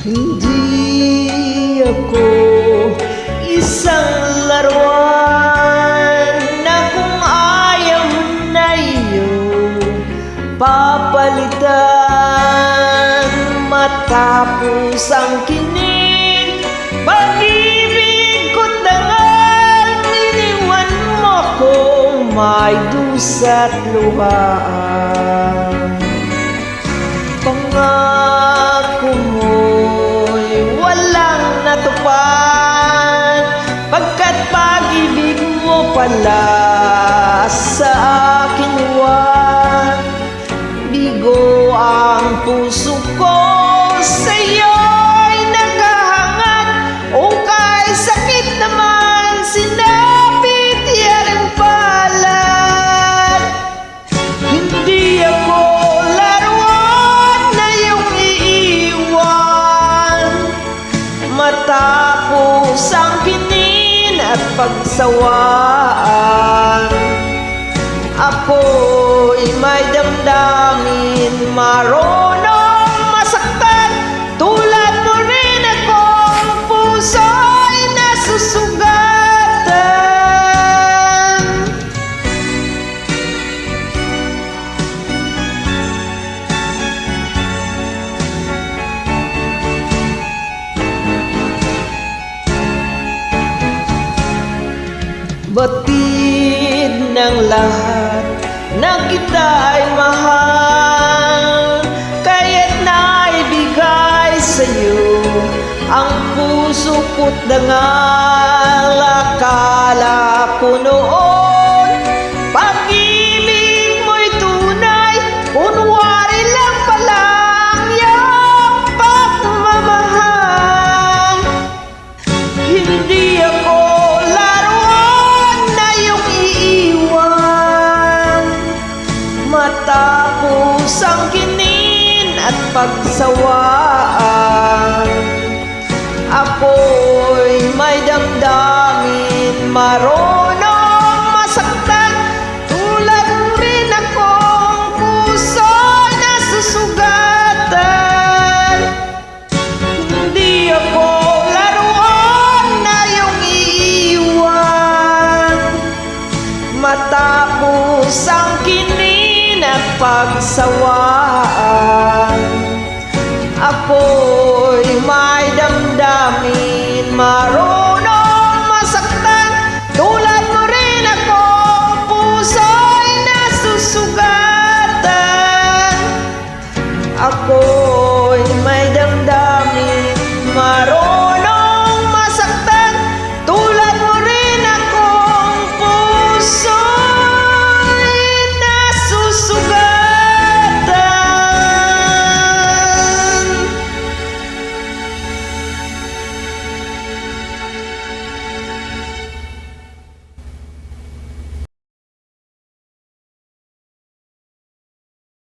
Hindi ako isang laruan na kung ayaw na iyo papalitan. Matapos ang kinin, pag-ibig ko't dangal, iniwan mo kong may dusa't luhaan. Pangako mo'y walang natupad, pagkat pag-ibig mo pala sa akin wag. Bigo ang puso ko sa'yo'y naghahangad, o kay sakit naman sinapit yaring palad. Hindi ako laruan na iyong iiwan, matapos ang kinin at pagsawaan. Ako'y may damdamin, marunong masaktan, tulad mo rin akong puso'y nasusugatan. Batid ng lahat na kita'y mahal, kaya't naibigay sa'yo ang puso ko't dangal. Akala ko noon pag-ibig mo'y tunay, kunwari lang palang iyong pagmamahal. Hindi ako laruan na iyong iiwan, matapos ang kinin at pagsawaan. Ako'y may damdamin, marunong masaktan, tulad mo rin akong puso nasusugatan. Hindi ako laruan na iyong iiwan, matapos ang kinin at pagsawaan. Ako'y may damdamin, marunong